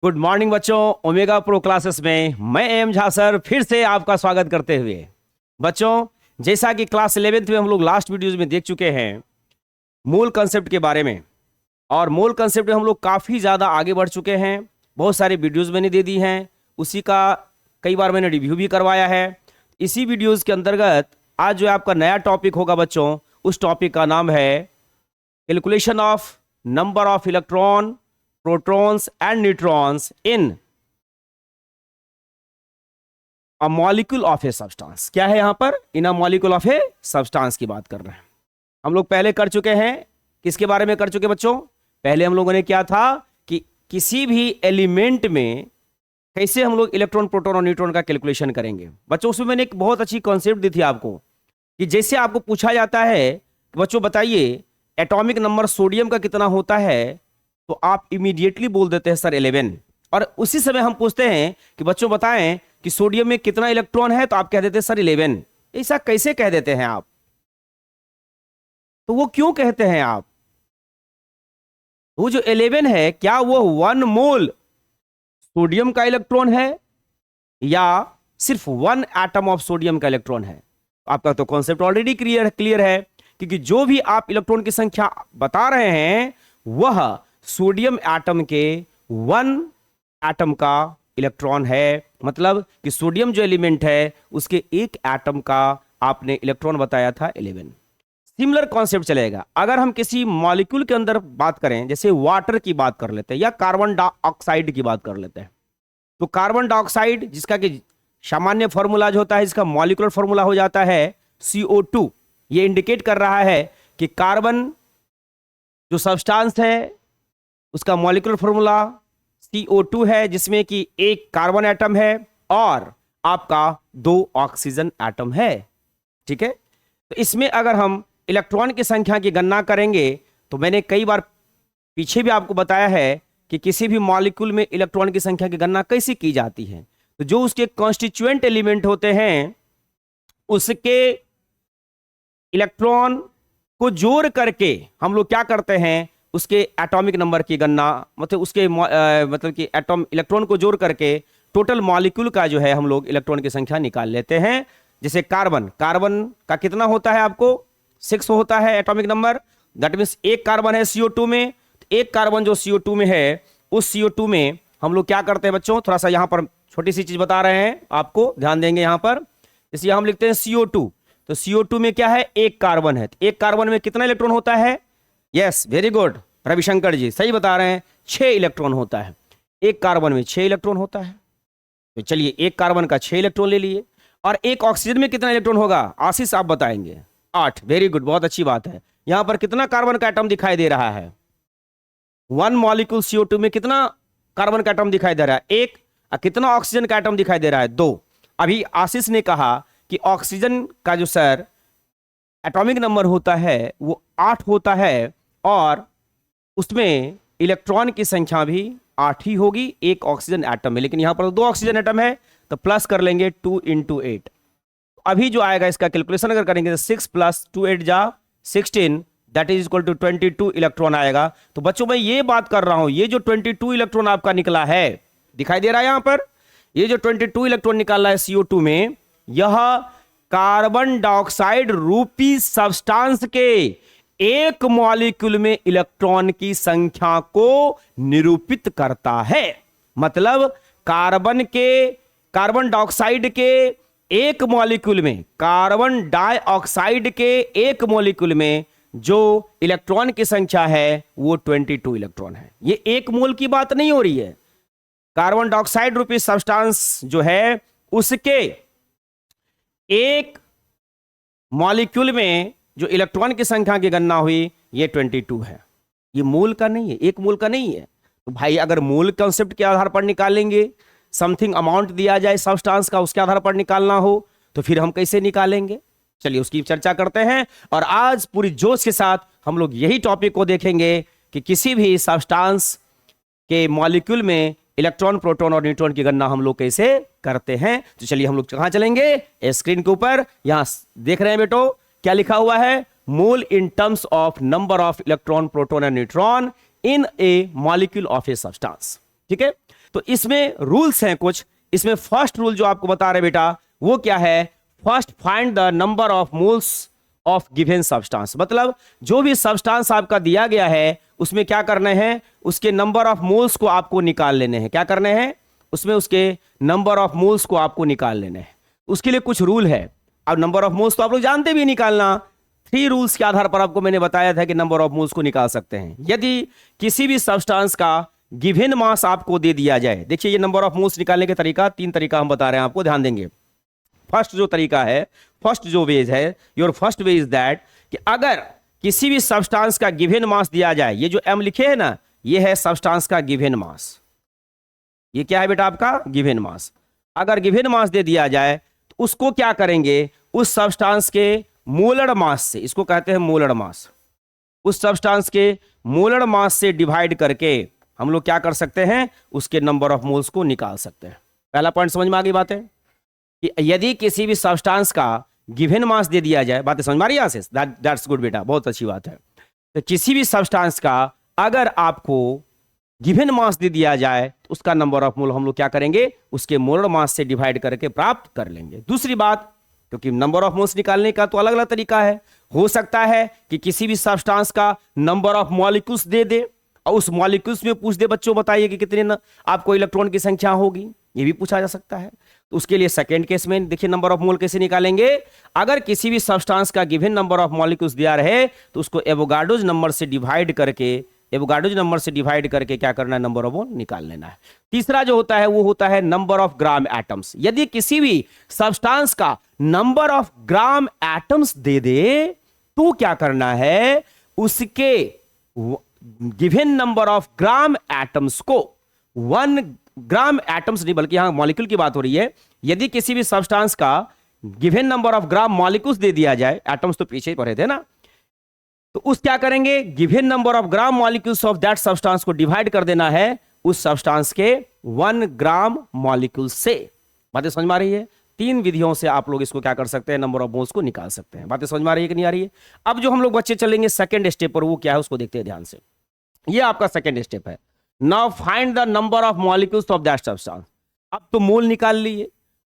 Good morning बच्चों, omega pro classes में मैं एम झा सर फिर से आपका स्वागत करते हुए। बच्चों, जैसा कि क्लास 11th में हम लोग लास्ट वीडियोज में देख चुके हैं मूल कंसेप्ट के बारे में, और मूल कंसेप्ट में हम लोग काफ़ी ज़्यादा आगे बढ़ चुके हैं। बहुत सारी वीडियोज़ मैंने दे दी हैं, उसी का कई बार मैंने रिव्यू भी करवाया है। इसी वीडियोज़ के अंतर्गत आज जो आपका नया टॉपिक होगा बच्चों, उस टॉपिक का नाम है calculation of number of electron, protons and neutrons in a molecule of a substance. क्या है यहां पर? In a molecule of a substance की बात कर रहे हैं। हम लोग पहले कर चुके हैं, किसके बारे में कर चुके बच्चों? पहले हम लोगों ने क्या था कि किसी भी एलिमेंट में कैसे हम लोग इलेक्ट्रॉन, प्रोटॉन और न्यूट्रॉन का कैलकुलेशन करेंगे। बच्चों, उसमें मैंने एक बहुत अच्छी कॉन्सेप्ट दी थी आपको कि जैसे आपको पूछा जाता है कि बच्चों बताइए एटॉमिक नंबर सोडियम का कितना होता है, तो आप इमीडिएटली बोल देते हैं सर 11, और उसी समय हम पूछते हैं कि बच्चों बताएं कि सोडियम में कितना इलेक्ट्रॉन है, तो आप कह देते हैं सर 11। ऐसा कैसे कह देते हैं आप? तो वो क्यों कहते हैं आप? वो जो 11 है, क्या वो 1 मोल सोडियम का इलेक्ट्रॉन है या सिर्फ 1 एटम ऑफ सोडियम का इलेक्ट्रॉन है? आपका तो कॉन्सेप्ट ऑलरेडी क्लियर है, क्योंकि जो भी आप इलेक्ट्रॉन की संख्या बता रहे हैं वह सोडियम एटम के 1 एटम का इलेक्ट्रॉन है। मतलब कि सोडियम जो एलिमेंट है उसके एक एटम का आपने इलेक्ट्रॉन बताया था 11। सिमिलर कॉन्सेप्ट चलेगा अगर हम किसी मॉलिक्यूल के अंदर बात करें, जैसे वाटर की बात कर लेते हैं या कार्बन डाइऑक्साइड की बात कर लेते हैं। तो कार्बन डाइऑक्साइड, जिसका कि सामान्य फॉर्मूला जो होता है, इसका मॉलिक्यूलर फॉर्मूला हो जाता है CO2। ये इंडिकेट कर रहा है कि कार्बन जो सब्सटेंस है उसका मॉलिक्यूलर फॉर्मूला CO2 है, जिसमें कि एक कार्बन एटम है और आपका 2 ऑक्सीजन एटम है। ठीक है, तो इसमें अगर हम इलेक्ट्रॉन की संख्या की गणना करेंगे, तो मैंने कई बार पीछे भी आपको बताया है कि किसी भी मॉलिक्यूल में इलेक्ट्रॉन की संख्या की गणना कैसे की जाती है। तो जो उसके कॉन्स्टिट्यूएंट एलिमेंट होते हैं उसके इलेक्ट्रॉन को जोड़ करके हम लोग क्या करते हैं, उसके एटॉमिक नंबर की गणना, मतलब उसके मतलब कि एटॉम इलेक्ट्रॉन को जोड़ करके टोटल मॉलिक्यूल का जो है हम लोग इलेक्ट्रॉन की संख्या निकाल लेते हैं। जैसे कार्बन का कितना होता है? आपको 6 होता है एटॉमिक नंबर। दैट मीन्स एक कार्बन है CO2 में, एक कार्बन जो CO2 में है, उस CO2 में हम लोग क्या करते हैं बच्चों, थोड़ा सा यहां पर छोटी सी चीज बता रहे हैं आपको, ध्यान देंगे यहां पर। जैसे हम लिखते हैं CO2, तो CO2 में क्या है? एक कार्बन है। तो एक कार्बन में कितना इलेक्ट्रॉन होता है? यस, वेरी गुड रविशंकर जी, सही बता रहे हैं, 6 इलेक्ट्रॉन होता है। एक कार्बन में 6 इलेक्ट्रॉन होता है। तो चलिए, एक कार्बन का 6 इलेक्ट्रॉन ले लिए। और एक ऑक्सीजन में कितना इलेक्ट्रॉन होगा? आशीष आप बताएंगे। 8, वेरी गुड, बहुत अच्छी बात है। यहां पर कितना कार्बन का एटम दिखाई दे रहा है? 1 मॉलिक्यूल CO2 में कितना कार्बन का एटम दिखाई दे रहा है? 1। कितना ऑक्सीजन का एटम दिखाई दे रहा है? 2। अभी आशीष ने कहा कि ऑक्सीजन का जो सर एटॉमिक नंबर होता है वो 8 होता है, और उसमें इलेक्ट्रॉन की संख्या भी 8 ही होगी, एक ऑक्सीजन एटम में। लेकिन यहां पर 2 ऑक्सीजन एटम है, तो प्लस कर लेंगे 2 × 8। अभी जो आएगा इसका कैलकुलेशन अगर करेंगे तो 6 + 2 8 जा 16, that is equal to 22 electron आएगा। तो बच्चों मैं ये बात कर रहा हूं, ये जो 22 इलेक्ट्रॉन आपका निकला है, दिखाई दे रहा है यहां पर, ये जो 22 इलेक्ट्रॉन निकाला है CO2 में, यह कार्बन डाइऑक्साइड रूपी सब्सटेंस के एक मॉलिक्यूल में इलेक्ट्रॉन की संख्या को निरूपित करता है। मतलब कार्बन डाइऑक्साइड के एक मॉलिक्यूल में, कार्बन डाइऑक्साइड के एक मॉलिक्यूल में जो इलेक्ट्रॉन की संख्या है वो 22 इलेक्ट्रॉन है। ये एक मोल की बात नहीं हो रही है। कार्बन डाइऑक्साइड रूपी सब्सटेंस जो है उसके एक मॉलिक्यूल में जो इलेक्ट्रॉन की संख्या की गणना हुई ये 22 है। ये मोल का नहीं है, एक मोल का नहीं है। तो भाई अगर मोल कॉन्सेप्ट के आधार पर निकालेंगे, समथिंग अमाउंट दिया जाए सब्सटेंस का, उसके आधार पर निकालना हो, तो फिर हम कैसे निकालेंगे? चलिए उसकी चर्चा करते हैं। और आज पूरी जोश के साथ हम लोग यही टॉपिक को देखेंगे कि किसी भी सब्सटेंस के मॉलिक्यूल में इलेक्ट्रॉन, प्रोटॉन और न्यूट्रॉन की गणना हम लोग कैसे करते हैं। तो चलिए हम लोग कहां चलेंगे? स्क्रीन के ऊपर यहां देख रहे हैं बेटो, क्या लिखा हुआ है? Mole in terms of number of electron, proton and neutron in a molecule of a substance. ठीक है, तो इसमें रूल्स हैं कुछ। इसमें फर्स्ट रूल जो आपको बता रहे बेटा वो क्या है, first find the number of moles of given substance. मतलब जो भी सब्सटेंस आपका दिया गया है उसमें क्या करने हैं, उसके नंबर ऑफ मोल्स को आपको निकाल लेने हैं। क्या करने हैं, उसमें उसके नंबर ऑफ मोल्स को आपको निकाल लेने हैं। उसके लिए कुछ रूल है। अब नंबर ऑफ मोल्स तो आप लोग जानते भी निकालना। 3 रूल्स के आधार पर आपको मैंने बताया था कि नंबर ऑफ मोल्स को निकाल सकते हैं। यदि किसी भी सब्सटेंस का गिवन मास आपको दे दिया जाए, देखिए ये नंबर ऑफ मोल्स निकालने के तरीका 3 तरीका हम बता रहे हैं आपको, ध्यान देंगे। फर्स्ट जो तरीका है, फर्स्ट जो वेज है, your first way is that कि अगर किसी भी सब्सटेंस का गिवन मास दिया जाए, ये जो m लिखे है ना, ये है सब्सटेंस का गिवन मास। ये क्या है बेटा आपका गिवन मास। अगर गिवन मास दे दिया जाए तो उसको क्या करेंगे, उस सब्सटेंस के मोलर मास से, इसको कहते हैं मोलर मास, उस सब्सटेंस के मोलर मास से डिवाइड करके हम लोग क्या कर सकते हैं, उसके नंबर ऑफ मोल्स को निकाल सकते हैं। पहला पॉइंट समझ में आ गई बात है कि यदि किसी भी सब्सटेंस का गिवन मास दे दिया जाए, बातें समझ में आ रही है आशीष? दैट्स गुड बेटा, बहुत अच्छी बात है। तो किसी भी सब्सटेंस का अगर आपको गिवन मास दे दिया जाए तो उसका नंबर ऑफ मोल हम लोग क्या करेंगे, उसके मोलर मास से डिवाइड करके प्राप्त कर लेंगे। दूसरी बात, क्योंकि नंबर ऑफ मोल्स निकालने का तो अलग अलग तरीका है। हो सकता है कि किसी भी सब्सटेंस का नंबर ऑफ मॉलिक्यूल्स दे दे और उस मॉलिक्यूल्स में पूछ दे, बच्चों बताइए कि कितने आपको इलेक्ट्रॉन की संख्या होगी, ये भी पूछा जा सकता है। तो उसके लिए सेकेंड केस में देखिए नंबर ऑफ मोल कैसे निकालेंगे। अगर किसी भी सब्सटेंस का गिवन नंबर ऑफ मॉलिक्यूल्स दिया रहे तो उसको एवोगाड्रोज नंबर से डिवाइड करके, एवोगाड्रोज नंबर से डिवाइड करके क्या करना है, नंबर ऑफ मोल निकाल लेना है। तीसरा जो होता है वो होता है नंबर ऑफ ग्राम एटम्स। यदि किसी भी सब्सटेंस का नंबर ऑफ ग्राम एटम्स दे दे तो क्या करना है, उसके given number of gram atoms को 1 ग्राम एटम्स नहीं बल्कि यहां मॉलिक्यूल की बात हो रही है। यदि किसी भी सब्सटेंस का given number of gram molecules दे दिया जाए, एटम्स तो पीछे ही पढ़े थे ना, तो उस क्या करेंगे, given number of gram molecules of that substance को डिवाइड कर देना है उस सब्सटेंस के 1 ग्राम मॉलिक्यूल से। बातें समझ में आ रही है? 3 विधियों से आप लोग इसको क्या कर सकते हैं, नंबर ऑफ मोल्स को निकाल सकते हैं। बातें समझ में आ रही है कि नहीं आ रही है? अब जो हम लोग बच्चे चलेंगे सेकंड स्टेप पर, वो क्या है उसको देखते हैं ध्यान से। ये आपका सेकंड स्टेप है। Now find the number of molecules of that substance. अब तो मोल निकाल लिए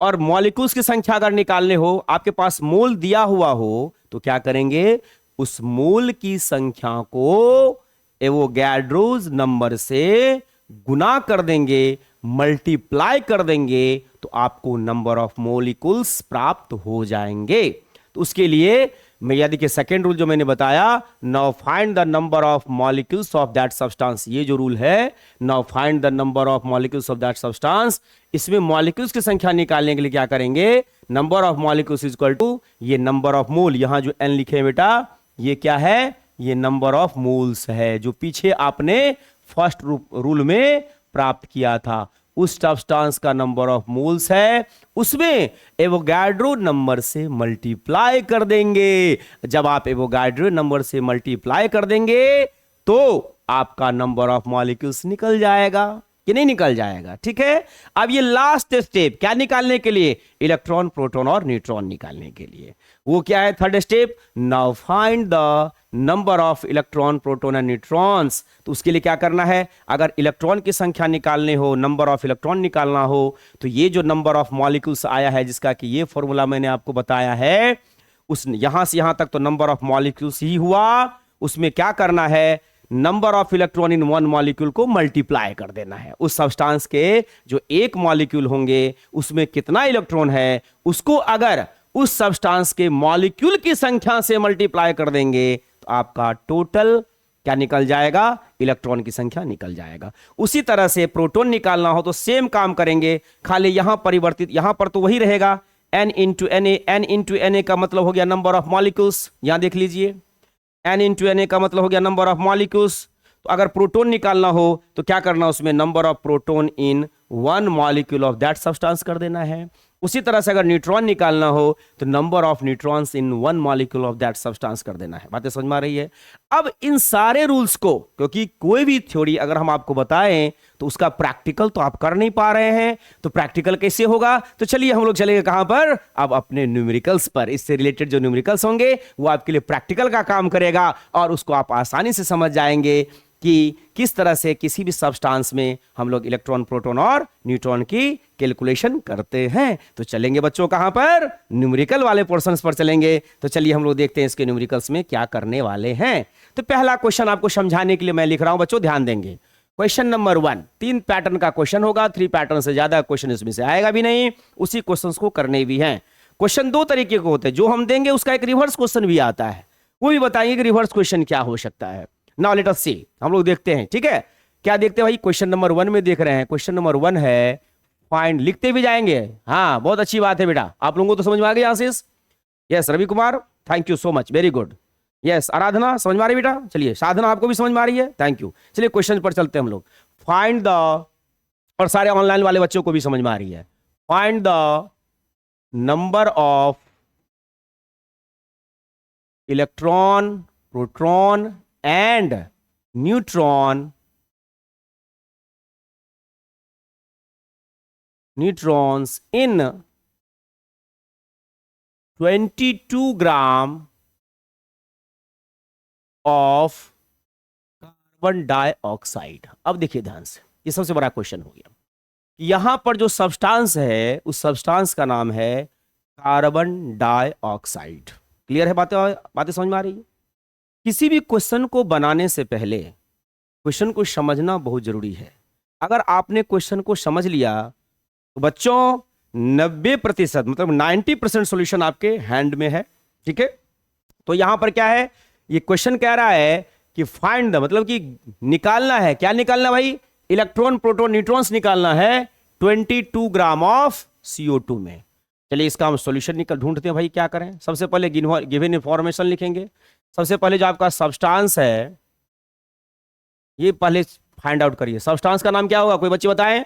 और मॉलिक्यूल्स की संख्या अगर निकालने हो, आपके पास मोल दिया हुआ हो तो क्या करेंगे, उस मोल की संख्या को एवोगाड्रोज नंबर से गुना कर देंगे, मल्टीप्लाई कर देंगे, तो आपको नंबर ऑफ मॉलिक्यूल्स प्राप्त हो जाएंगे। तो उसके लिए मैं यदि कि सेकेंड रूल जो मैंने बताया, now find the number of molecules of that substance, ये जो रूल है, now find the number of molecules of that substance, इसमें मॉलिक्यूल्स की संख्या निकालने के लिए क्या करेंगे, number of molecules is equal to ये नंबर ऑफ मोल, यहां जो n लिखे हैं बेटा ये क्या है, ये नंबर ऑफ मोल्स है जो पीछे आपने फर्स्ट रूल में प्राप्त किया था। उस सब्सटेंस का नंबर ऑफ मोल्स है, उसमें एवोगाड्रो नंबर से मल्टीप्लाई कर देंगे। जब आप एवोगाड्रो नंबर से मल्टीप्लाई कर देंगे तो आपका नंबर ऑफ मॉलिक्यूल्स निकल जाएगा कि नहीं निकल जाएगा? ठीक है। अब ये लास्ट स्टेप क्या निकालने के लिए, इलेक्ट्रॉन, प्रोटॉन और न्यूट्रॉन निकालने के लिए। वो क्या है third step, now find the number of electron, proton and neutrons. तो उसके लिए क्या करना है, अगर इलेक्ट्रॉन की संख्या निकालने हो, नंबर ऑफ इलेक्ट्रॉन निकालना हो, तो ये जो नंबर ऑफ मॉलिक्यूल्स आया है जिसका कि ये फॉर्मूला मैंने आपको बताया है, उस यहां से यहां तक तो नंबर ऑफ मॉलिक्यूल्स ही हुआ। उसमें क्या करना है, number of electron in 1 molecule को मल्टीप्लाई कर देना है। उस सब्सटेंस के जो 1 मॉलिक्यूल होंगे उसमें कितना इलेक्ट्रॉन है उसको अगर उस सब्सटेंस के मॉलिक्यूल की संख्या से मल्टीप्लाई कर देंगे तो आपका टोटल क्या निकल जाएगा, इलेक्ट्रॉन की संख्या निकल जाएगा। उसी तरह से प्रोटॉन निकालना हो तो सेम काम करेंगे, खाली यहां परिवर्तित, यहां पर तो वही रहेगा n into N A. n into N A का मतलब हो गया नंबर ऑफ मॉलिक्यूल्स, यहां देख लीजिए n इंटू एन ए का मतलब हो गया नंबर ऑफ मॉलिक्यूल्स। तो अगर प्रोटॉन निकालना हो तो क्या करना, उसमें number of proton in 1 molecule of that substance कर देना है। उसी तरह से अगर न्यूट्रॉन निकालना हो तो number of neutrons in 1 molecule of that substance कर देना है। बातें समझ में आ रही है? अब इन सारे रूल्स को, क्योंकि कोई भी थ्योरी अगर हम आपको बताएं तो उसका प्रैक्टिकल तो आप कर नहीं पा रहे हैं, तो प्रैक्टिकल कैसे होगा, तो चलिए हम लोग चलेंगे कहां पर, अब अपने न्यूमेरिकल्स पर। इससे रिलेटेड जो न्यूमेरिकल्स होंगे वो आपके लिए प्रैक्टिकल का काम करेगा और उसको आप आसानी से समझ जाएंगे कि किस तरह से किसी भी सब्सटेंस में हम लोग इलेक्ट्रॉन, प्रोटॉन और न्यूट्रॉन की कैलकुलेशन करते हैं। तो चलेंगे बच्चों कहां पर, न्यूमेरिकल वाले पोर्शंस पर चलेंगे। तो चलिए हम लोग देखते हैं इसके न्यूमेरिकल्स में क्या करने वाले हैं। तो पहला क्वेश्चन आपको समझाने के लिए मैं लिख रहा हूं बच्चों, ध्यान देंगे। क्वेश्चन नंबर 1 3 पैटर्न का क्वेश्चन होगा, 3 पैटर्न से ज्यादा क्वेश्चन इसमें से आएगा भी नहीं, उसी क्वेश्चंस को करने भी हैं। क्वेश्चन 2 तरीके के होते हैं, जो हम देंगे उसका एक रिवर्स क्वेश्चन भी आता है, वो भी बताएंगे कि रिवर्स क्वेश्चन क्या हो सकता है। नाउ लेट अस सी, हम लोग देखते हैं, ठीक है। क्या देखते हैं भाई, क्वेश्चन नंबर 1 में देख रहे हैं। क्वेश्चन नंबर 1 है फाइंड, लिखते भी जाएंगे, हाँ बहुत अच्छी बात है बेटा, आप लोगों को तो समझ में आ गया Ashish? Yes Ravi Kumar, thank you so much, very good. Yes Aradhana, समझ में आ रही बेटा? चलिए साधना, आपको भी समझ में आ रही है, थैंक यू। चलिए क्वेश्चन पर चलते हैं हम लोग। फाइंड द, और सारे ऑनलाइन वाले बच्चों को भी समझ में आ रही है, find the number of electron, proton and neutron neutrons in 22 gram of carbon dioxide. अब देखिए ध्यान से, ये सबसे बड़ा क्वेश्चन हो गया। यहां पर जो सब्सटेंस है उस सब्सटेंस का नाम है कार्बन डाइऑक्साइड। क्लियर है? बातें समझ में आ रही है? किसी भी क्वेश्चन को बनाने से पहले क्वेश्चन को समझना बहुत जरूरी है। अगर आपने क्वेश्चन को समझ लिया तो बच्चों 90% मतलब 90% सॉल्यूशन आपके हैंड में है, ठीक है। तो यहां पर क्या है, ये क्वेश्चन कह रहा है कि फाइंड द, मतलब कि निकालना है, क्या निकालना भाई, इलेक्ट्रॉन, प्रोटॉन, न्यूट्रॉन्स निकालना है 22 ग्राम ऑफ CO2 में। चलिए इसका हम सॉल्यूशन निकल ढूंढते हैं भाई, क्या करें। सबसे पहले गिवन इंफॉर्मेशन लिखेंगे। सबसे पहले जो आपका सब्सटेंस है ये पहले फाइंड आउट करिए। सब्सटेंस का नाम क्या होगा, कोई बच्चे बताएं?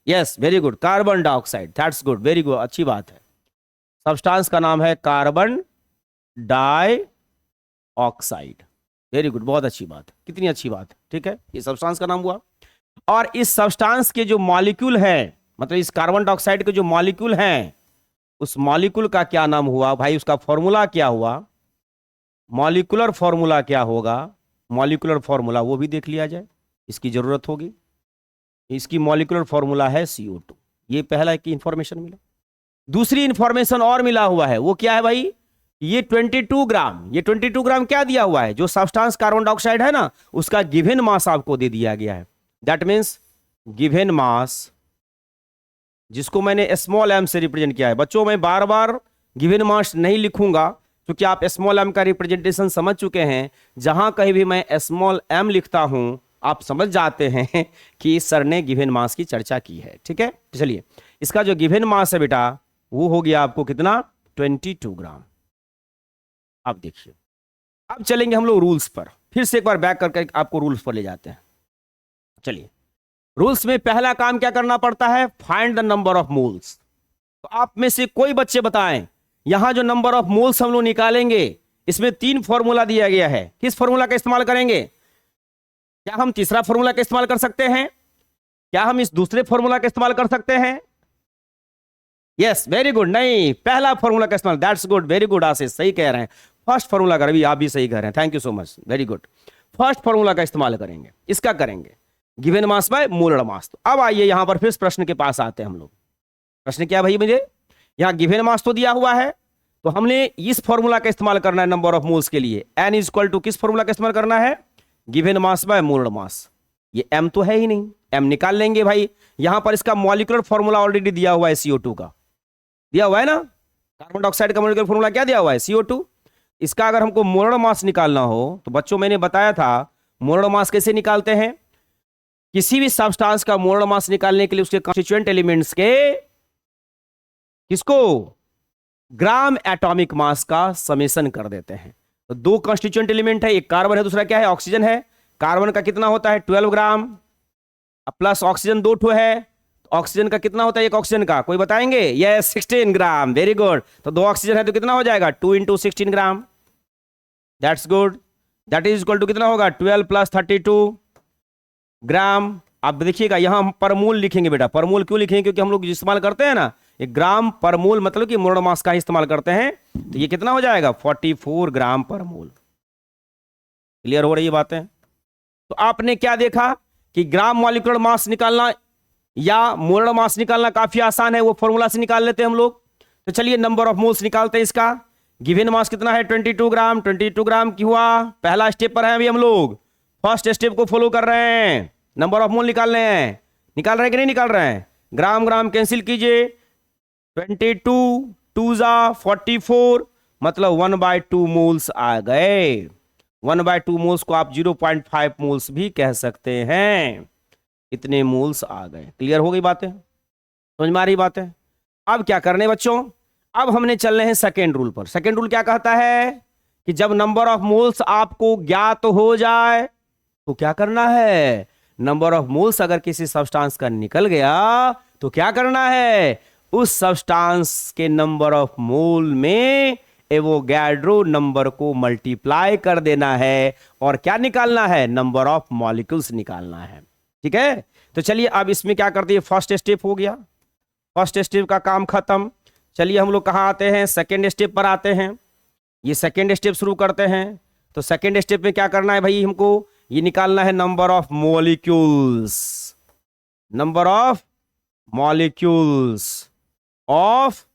Yes very good, carbon dioxide, that's good, very good, अच्छी बात है। सब्सटेंस का नाम है कार्बन डाइऑक्साइड, वेरी गुड, बहुत अच्छी बात है, कितनी अच्छी बात है, ठीक है। ये सब्सटेंस का नाम हुआ। और इस सब्सटेंस के जो मॉलिक्यूल है, मतलब इस कार्बन डाइऑक्साइड के जो मॉलिक्यूल हैं, उस मॉलिक्यूल का क्या नाम हुआ भाई, उसका फॉर्मूला क्या हुआ, मॉलिक्यूलर फॉर्मूला क्या होगा, मॉलिक्यूलर फॉर्मूला वो भी देख लिया जाए, इसकी जरूरत होगी। इसकी मॉलिक्यूलर फॉर्मूला है CO2। ये पहला की इंफॉर्मेशन मिला। दूसरी इंफॉर्मेशन और मिला हुआ है, वो क्या है भाई, ये 22 ग्राम, ये 22 ग्राम क्या दिया हुआ है, जो सब्सटेंस कार्बन डाइऑक्साइड है ना, उसका गिवन मास आपको दे दिया गया है। दैट मीन्स गिवन मास, जिसको मैंने स्मॉल m से रिप्रेजेंट किया है। बच्चों मैं बार बार गिवन मास नहीं लिखूंगा क्योंकि आप स्मॉल m का रिप्रेजेंटेशन समझ चुके हैं। जहां कहीं भी मैं स्मॉल m लिखता हूं आप समझ जाते हैं कि सर ने गिवन मास की चर्चा की है, ठीक है। तो चलिए इसका जो गिवन मास है बेटा वो हो गया आपको कितना, 22 ग्राम। अब देखिए, अब चलेंगे हम लोग रूल्स पर, फिर से एक बार बैक करके आपको रूल्स पर ले जाते हैं। चलिए रूल्स में पहला काम क्या करना पड़ता है, find the number of moles. तो आप में से कोई बच्चे बताएं, यहां जो नंबर ऑफ मोल्स हम लोग निकालेंगे इसमें 3 फॉर्मूला दिया गया है। किस फॉर्मूला का इस्तेमाल करेंगे? क्या हम तीसरा फॉर्मूला का इस्तेमाल कर सकते हैं? क्या हम इस दूसरे फॉर्मूला का इस्तेमाल कर सकते हैं? यस वेरी गुड, नहीं, पहला फॉर्मूला का इस्तेमाल, दैट्स गुड, वेरी गुड आशीष, सही कह रहे हैं। फर्स्ट फॉर्मूला का, रवि आप भी सही कह रहे हैं, thank you so much, very good. First formula का इस्तेमाल करेंगे, इसका करेंगे given mass by molar mass. तो अब आइए यहां पर फिर प्रश्न के पास आते हैं हम लोग। प्रश्न क्या भाई, मुझे यहां गिवन मास तो दिया हुआ है, तो हमने इस फॉर्मूला का इस्तेमाल करना है नंबर ऑफ मोल्स के लिए। n इज इक्वल टू किस फॉर्मूला का इस्तेमाल करना है, given mass by molar mass. ये m तो है ही नहीं, m निकाल लेंगे भाई। यहां पर इसका मॉलिक्यूलर फॉर्मूला ऑलरेडी दिया हुआ है, CO2 का दिया हुआ है ना, कार्बन डाइऑक्साइड का मॉलिक्यूलर फॉर्मूला क्या दिया हुआ है, CO2। इसका अगर हमको मोलर मास निकालना हो तो बच्चों मैंने बताया था मोलर मास कैसे निकालते हैं। किसी भी सब्सटेंस का मोलर मास निकालने के लिए उसके कॉन्स्टिट्यूएंट एलिमेंट्स के किसको, ग्राम एटॉमिक मास का समेशन कर देते हैं। तो 2 कॉन्स्टिट्यूएंट एलिमेंट है, एक कार्बन है, दूसरा क्या है, ऑक्सीजन है। कार्बन का कितना होता है 12 ग्राम, प्लस ऑक्सीजन 2 ठो है, ऑक्सीजन का कितना होता है एक ऑक्सीजन का, कोई बताएंगे? ये 16 ग्राम, वेरी गुड। तो 2 ऑक्सीजन है तो कितना हो जाएगा, 2 × 16 gram, that's good. That is equal to कितना होगा, 12 + 32 ग्राम। अब देखिएगा यहां हम पर मोल लिखेंगे बेटा। पर मोल क्यों लिखेंगे, क्योंकि हम लोग इस्तेमाल करते हैं ना एक ग्राम पर मोल, मतलब कि मोलर मास का ही इस्तेमाल करते हैं। तो ये कितना हो जाएगा, 44 ग्राम पर मोल। क्लियर हो रही है बातें? तो आपने क्या देखा कि ग्राम मॉलिक्यूलर मास निकालना या मोलर मास निकालना काफी आसान है, वो फॉर्मूला से निकाल लेते हैं हम लोग। तो चलिए नंबर ऑफ मोल्स निकालते हैं इसका। गिवन मास कितना है 22 ग्राम, 22 ग्राम की हुआ। पहला स्टेप पर है अभी हम लोग, फर्स्ट स्टेप को फॉलो कर रहे हैं, नंबर ऑफ मोल निकाल रहे हैं। निकाल रहे हैं कि नहीं निकाल रहे हैं? ग्राम ग्राम कैंसिल कीजिए, 22 2 जा 44, मतलब 1/2 मोल्स आ गए। 1/2 मोल्स को आप 0.5 मोल्स भी कह सकते हैं। इतने मोल्स आ गए। क्लियर हो गई बातें? समझ में आ रही बातें? अब क्या करने बच्चों, अब हमने चलने हैं सेकेंड रूल पर। सेकेंड रूल क्या कहता है कि जब नंबर ऑफ मोल्स आपको ज्ञात हो जाए तो क्या करना है? नंबर ऑफ मोल्स अगर किसी सब्सटेंस का निकल गया तो क्या करना है? उस सब्सटेंस के नंबर ऑफ मोल में एवोगैड्रो नंबर को मल्टीप्लाई कर देना है और क्या निकालना है? नंबर ऑफ मॉलिक्यूल्स निकालना है। ठीक है, तो चलिए अब इसमें क्या करते हैं, फर्स्ट स्टेप हो गया, फर्स्ट स्टेप का काम खत्म। चलिए हम लोग कहाँ आते हैं? सेकेंड स्टेप पर आते हैं। ये सेकेंड स्टेप शुरू करते हैं। तो सेकेंड स्टेप में क्या करना है भाई? हमको ये निकालना है number of molecules, number of molecules of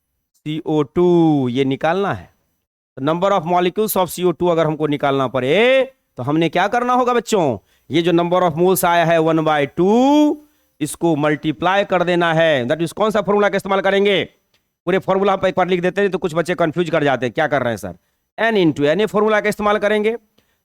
CO2 ये निकालना है। तो number of molecules of CO2 अगर हमको निकालना पड़े तो हमने क्या करना होगा बच्चों? ये जो नंबर ऑफ मोल्स आया है 1/2, इसको मल्टीप्लाई कर देना है। दैट मींस कौन सा फॉर्मूला का इस्तेमाल करेंगे? पूरे फॉर्मूला हम एक बार लिख देते हैं तो कुछ बच्चे कंफ्यूज कर जाते हैं, क्या कर रहे हैं sir? n into N A formula का इस्तेमाल करेंगे।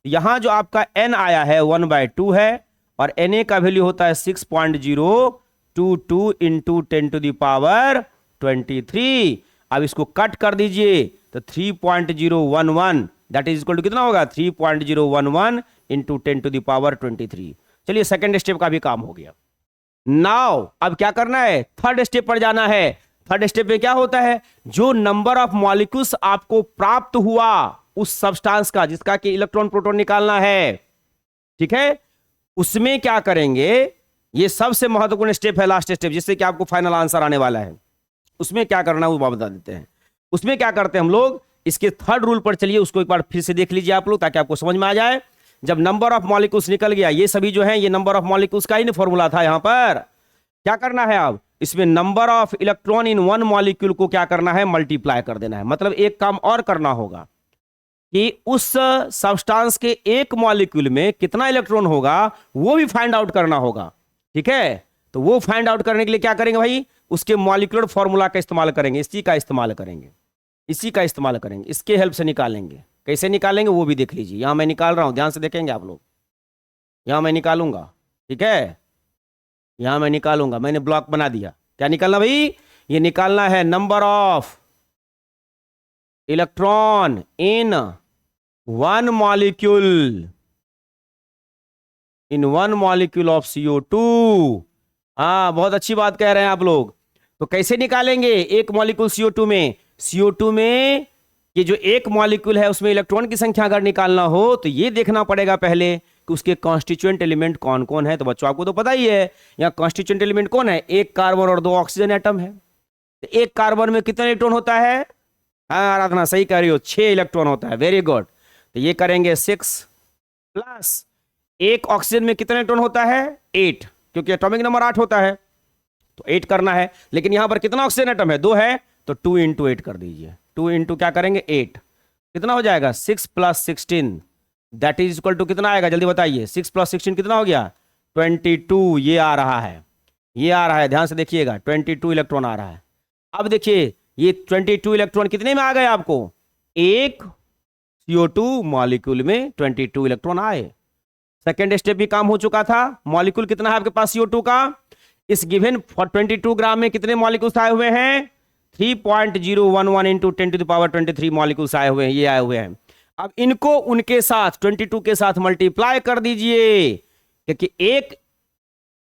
यहां जो आपका n आया है 1/2 है और Na का वैल्यू होता है 6.022 इंटू 10⁻23। अब इसको कट कर दीजिए तो 3.011 दैट इज इक्वल टू कितना होगा? 3.011 इंटू 10⁻23। चलिए सेकेंड स्टेप का भी काम हो गया। नाउ अब क्या करना है? थर्ड स्टेप पर जाना है। थर्ड स्टेप में क्या होता है? जो नंबर ऑफ मॉलिक्यूल्स आपको प्राप्त हुआ उस सब्सटेंस का जिसका कि इलेक्ट्रॉन प्रोटॉन निकालना है, ठीक है, उसमें क्या करेंगे? ये सबसे महत्वपूर्ण स्टेप है, लास्ट स्टेप, जिससे कि आपको फाइनल आंसर आने वाला है। उसमें क्या करना है वो बता देते हैं। उसमें क्या करते हैं हम लोग? इसके थर्ड रूल पर चलिए, उसको एक बार फिर से देख लीजिए आप लोग ताकि आपको समझ में आ जाए। जब नंबर ऑफ मॉलिक्यूल्स निकल गया, ये सभी जो है ये नंबर ऑफ मॉलिक्यूल्स का ही फॉर्मूला था। यहां पर क्या करना है? अब इसमें number of electron in one molecule को क्या करना है? मल्टीप्लाई कर देना है। मतलब एक काम और करना होगा कि उस सब्सटेंस के एक मॉलिक्यूल में कितना इलेक्ट्रॉन होगा वो भी फाइंड आउट करना होगा। ठीक है, तो वो फाइंड आउट करने के लिए क्या करेंगे भाई? उसके मॉलिक्यूलर फॉर्मूला का इस्तेमाल करेंगे, इसी का इस्तेमाल करेंगे, इसी का इस्तेमाल करेंगे, इसके हेल्प से निकालेंगे। कैसे निकालेंगे वो भी देख लीजिए। यहां मैं निकाल रहा हूं, ध्यान से देखेंगे आप लोग। यहां मैं निकालूंगा, ठीक है, यहां मैं निकालूंगा। मैंने ब्लॉक बना दिया। क्या निकालना भाई? ये निकालना है number of electron in one molecule, in one molecule of CO2। हाँ, बहुत अच्छी बात कह रहे हैं आप लोग। तो कैसे निकालेंगे? एक मॉलिक्यूल CO2 में, CO2 में ये जो एक मॉलिक्यूल है उसमें इलेक्ट्रॉन की संख्या अगर निकालना हो तो ये देखना पड़ेगा पहले कि उसके कॉन्स्टिट्यूएंट एलिमेंट कौन कौन है। तो बच्चों आपको तो पता ही है, यहाँ कॉन्स्टिट्यूएंट एलिमेंट कौन है? एक कार्बन और 2 ऑक्सीजन एटम है। तो एक कार्बन में कितना इलेक्ट्रॉन होता है? हाँ आराधना सही कह रही हो, 6 इलेक्ट्रॉन होता है। Very good. तो ये करेंगे 6 प्लस एक ऑक्सीजन में कितना इलेक्ट्रॉन होता है? 8, क्योंकि एटॉमिक नंबर 8 होता है तो 8 करना है। लेकिन यहां पर कितना ऑक्सीजन एटम है? 2 है, तो 2 इंटू 8 कर दीजिए। 2 इंटू क्या करेंगे? 8। कितना हो जाएगा? 6 plus 16 that is equal to कितना आएगा? जल्दी बताइए। 6 प्लस 16 कितना हो गया? 22। ये आ रहा है, ये आ रहा है, ध्यान से देखिएगा, 22 इलेक्ट्रॉन आ रहा है। अब देखिए ये 22 इलेक्ट्रॉन कितने में आ गए आपको? एक CO2 मॉलिक्यूल में 22 इलेक्ट्रॉन आए। सेकेंड स्टेप भी काम हो चुका था। मॉलिक्यूल कितना है आपके पास CO2 का? इस गिवन 22 ग्राम में कितने मॉलिक्यूल्स आए हुए हैं? 3.011 इंटू 10⁻23 मॉलिक्यूल्स आए हुए हैं, ये आए हुए हैं। अब इनको उनके साथ 22 के साथ मल्टीप्लाई कर दीजिए, क्योंकि एक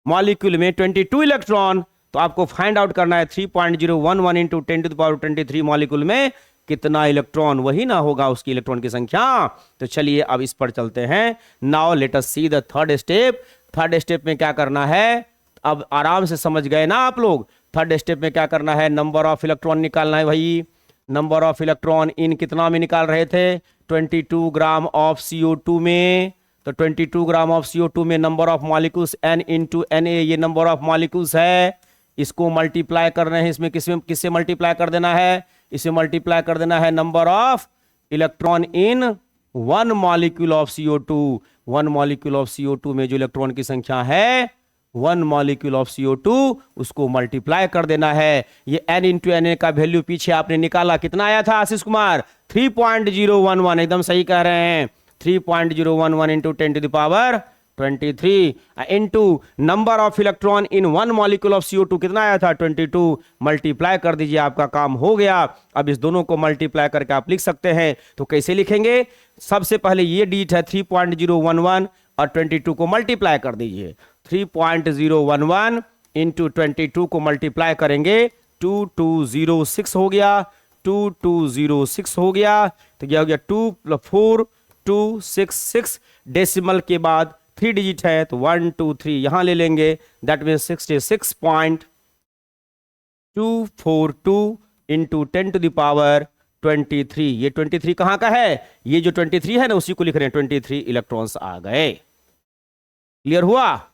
मॉलिक्यूल में 22 इलेक्ट्रॉन, तो आपको फाइंड आउट करना है 3.011 इंटू 10⁻23 मॉलिक्यूल में कितना इलेक्ट्रॉन, वही ना होगा उसकी इलेक्ट्रॉन की संख्या। तो चलिए अब इस पर चलते हैं। Now let us see the third step. Third step में क्या करना है? अब आराम से समझ गए ना आप लोग। थर्ड स्टेप में क्या करना है? नंबर ऑफ इलेक्ट्रॉन निकालना है भाई। नंबर ऑफ इलेक्ट्रॉन इन कितना में निकाल रहे थे? 22 ग्राम ऑफ CO2 में। तो 22 ग्राम ऑफ CO2 में number of molecules N into Na, ये नंबर ऑफ मॉलिक्यूल्स है, इसको मल्टीप्लाई कर रहे हैं, इसमें किससे मल्टीप्लाई कर देना है, इसे मल्टीप्लाई कर देना है number of electron in one molecule of CO2। One molecule of CO2 में जो इलेक्ट्रॉन की संख्या है, वन मॉलिक्यूल ऑफ CO2, उसको मल्टीप्लाई कर देना है। ये N इंटू Na का वैल्यू पीछे आपने निकाला, कितना आया था आशीष कुमार? 3.011, एकदम सही कह रहे हैं। 3.011 into 10 to the power 23 into number of electron in one molecule of CO2 कितना आया था? 22। मल्टीप्लाई कर दीजिए, आपका काम हो गया। अब इस दोनों को मल्टीप्लाई करके आप लिख सकते हैं। तो कैसे लिखेंगे? सबसे पहले ये डिजिट है 3.011 और 22 को मल्टीप्लाई कर दीजिए। 3.011 इंटू 22 को मल्टीप्लाई करेंगे 2206 हो गया, 2206 हो गया। तो क्या हो गया? 2 + 4 266, डेसिमल के बाद 3 डिजिट है तो 1 2 3 यहां ले लेंगे, that mean 66.242 into 10 to the power 23। ये 23 कहां का है? ये जो 23 है ना, उसी को लिख रहे हैं। 23 इलेक्ट्रॉन्स आ गए। क्लियर हुआ?